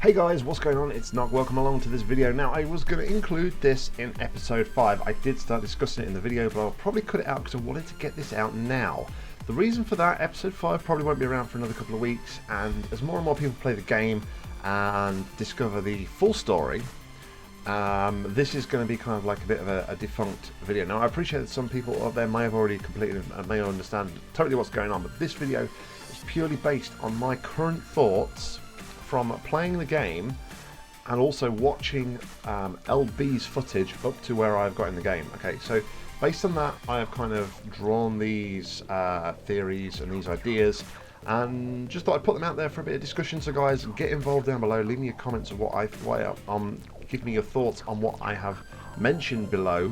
Hey guys, what's going on? It's Nock. Welcome along to this video. Now, I was going to include this in episode 5. I did start discussing it in the video, but I'll probably cut it out because I wanted to get this out now. The reason for that, episode 5 probably won't be around for another couple of weeks, and as more and more people play the game and discover the full story, this is going to be kind of like a bit of a defunct video. Now, I appreciate that some people out there may have already completed and may understand totally what's going on, but this video is purely based on my current thoughts from playing the game and also watching LB's footage up to where I've got in the game. Okay, so based on that, I have kind of drawn these theories and these ideas, and just thought I'd put them out there for a bit of discussion. So guys, get involved down below. Leave me your comments of give me your thoughts on what I have mentioned below.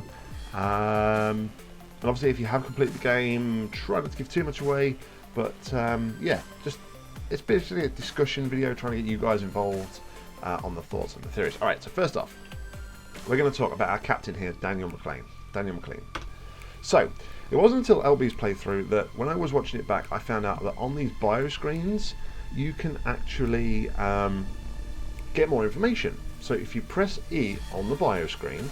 And obviously, if you have completed the game, try not to give too much away. But yeah, it's basically a discussion video trying to get you guys involved on the thoughts and the theories. Alright, so first off, we're going to talk about our captain here, Daniel McLean. So, it wasn't until LB's playthrough that when I was watching it back, I found out that on these bio screens, you can actually get more information. So if you press E on the bio screen,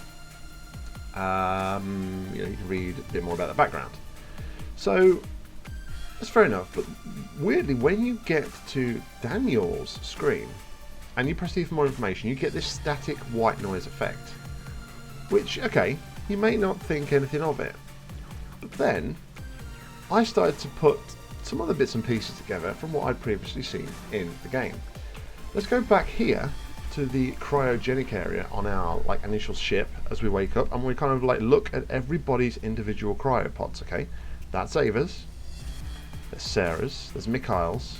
you can read a bit more about the background. So, that's fair enough, but weirdly, when you get to Daniel's screen and you press E for more information, you get this static white noise effect, which, okay, you may not think anything of it, but then I started to put some other bits and pieces together from what I'd previously seen in the game. Let's go back here to the cryogenic area on our initial ship as we wake up, and we kind of look at everybody's individual cryopods. Okay, that's Ava's. There's Sarah's, there's Mikhail's,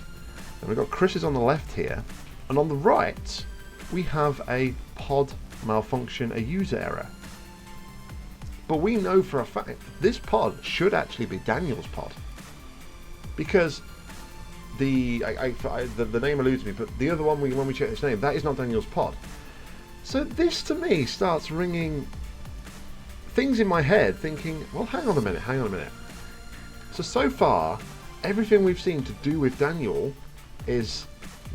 and we've got Chris's on the left here, and on the right we have a pod malfunction, a user error. But we know for a fact this pod should actually be Daniel's pod, because the name eludes me, but the other one, when we check this name, that is not Daniel's pod. So this to me starts ringing things in my head, thinking, well, hang on a minute. So far, everything we've seen to do with Daniel is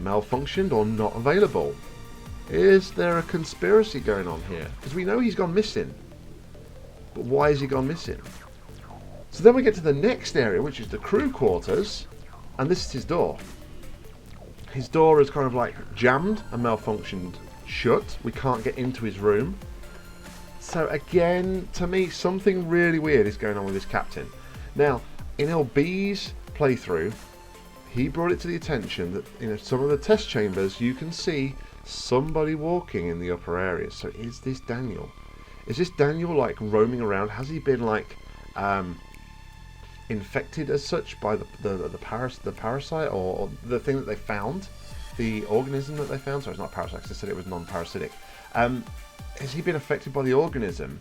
malfunctioned or not available. Is there a conspiracy going on here? Because we know he's gone missing. But why has he gone missing? So then we get to the next area, which is the crew quarters, and this is his door. His door is kind of jammed and malfunctioned shut. We can't get into his room. So again, to me, something really weird is going on with this captain. Now, in LB's playthrough, he brought it to the attention that some of the test chambers you can see somebody walking in the upper areas. So is this Daniel? Is this Daniel roaming around? Has he been infected as such by the parasite or the thing that they found, the organism that they found? Sorry, it's not parasite. They said it was non-parasitic. Has he been affected by the organism?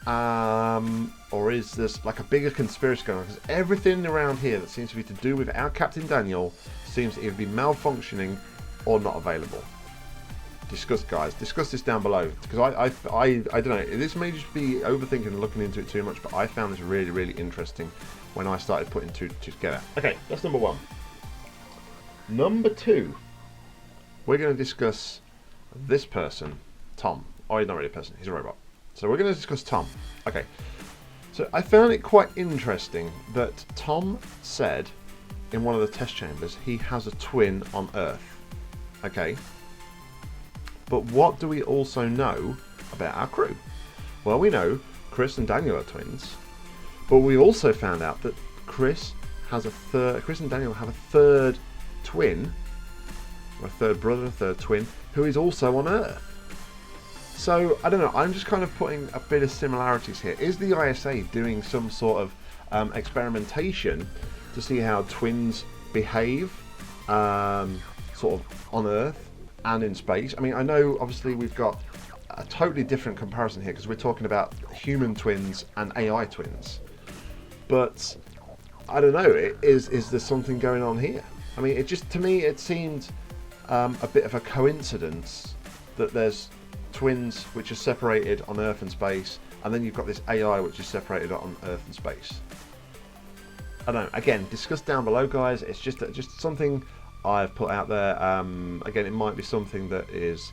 Or is this a bigger conspiracy going on? Because everything around here that seems to be to do with our Captain Daniel seems to either be malfunctioning or not available. Discuss this down below, because I don't know, this may just be overthinking and looking into it too much, but I found this really, really interesting when I started putting two together. Okay, that's number one. Number two, we're going to discuss this person, Tom. Oh, he's not really a person, he's a robot. So we're going to discuss Tom. Okay, so I found it quite interesting that Tom said in one of the test chambers he has a twin on Earth. Okay, but what do we also know about our crew? Well, we know Chris and Daniel are twins, but we also found out that Chris and Daniel have a third twin, or a third brother, a third twin, who is also on Earth. So, I don't know, I'm just kind of putting a bit of similarities here. Is the ISA doing some sort of experimentation to see how twins behave sort of on Earth and in space? I mean, I know obviously we've got a totally different comparison here because we're talking about human twins and AI twins. But, I don't know, is there something going on here? I mean, to me, it seemed a bit of a coincidence that there's twins which are separated on Earth and space, and then you've got this AI which is separated on Earth and space. I don't know, again, discuss down below, guys. It's just something I've put out there. Again, it might be something that is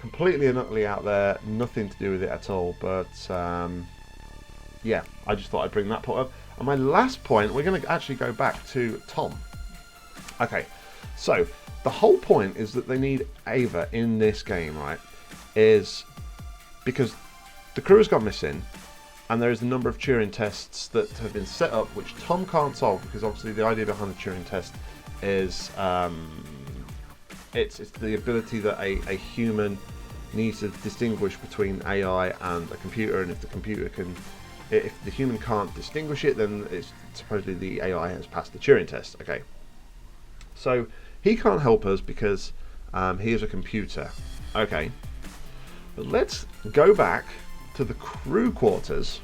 completely and utterly out there, nothing to do with it at all, but yeah, I just thought I'd bring that point up. And my last point, we're going to actually go back to Tom. Okay, so the whole point is that they need Ava in this game, right? Is because the crew has gone missing, and there is a number of Turing tests that have been set up which Tom can't solve, because obviously the idea behind the Turing test is it's the ability that a human needs to distinguish between AI and a computer, and if the human can't distinguish it, then it's supposedly the AI has passed the Turing test. Okay, so he can't help us because he is a computer. Okay, but let's go back to the crew quarters,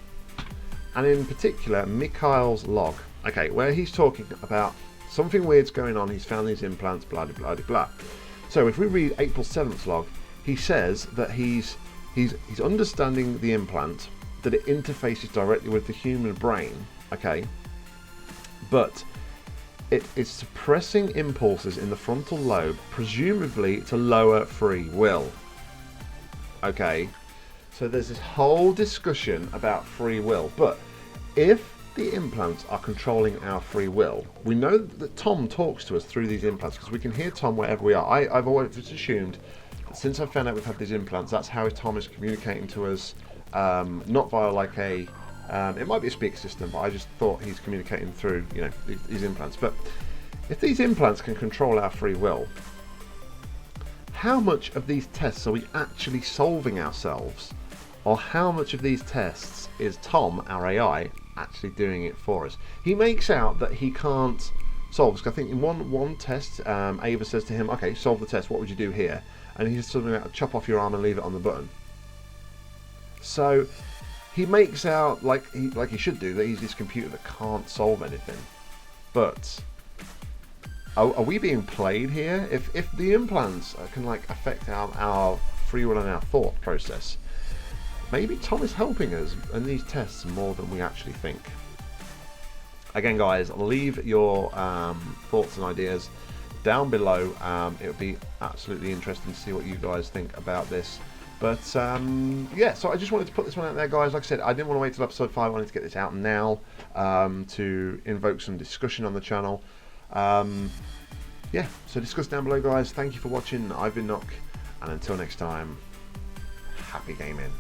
and in particular Mikhail's log. Okay, where he's talking about something weird's going on. He's found these implants, blah blah blah blah. So if we read April 7th log, he says that he's understanding the implant, that it interfaces directly with the human brain. Okay, but it is suppressing impulses in the frontal lobe, presumably to lower free will. Okay, so there's this whole discussion about free will, but if the implants are controlling our free will, we know that Tom talks to us through these implants, because we can hear Tom wherever we are. I've always assumed that since I found out we've had these implants, that's how Tom is communicating to us, not via like a it might be a speaker system, but I just thought he's communicating through, you know, these implants. But if these implants can control our free will, how much of these tests are we actually solving ourselves, or how much of these tests is Tom, our AI, actually doing it for us? He makes out that he can't solve this. I think in one test, Ava says to him, okay, solve the test, what would you do here? And he's something like, chop off your arm and leave it on the button. So he makes out like he should do, that he's this computer that can't solve anything. But are we being played here? If the implants can like affect our free will and our thought process, maybe Tom is helping us in these tests more than we actually think. Again, guys, leave your thoughts and ideas down below. It would be absolutely interesting to see what you guys think about this. But yeah, so I just wanted to put this one out there, guys. Like I said, I didn't want to wait till episode 5. I wanted to get this out now to invoke some discussion on the channel. Yeah, so discuss down below, guys. Thank you for watching. I've been Nock, and until next time, happy gaming.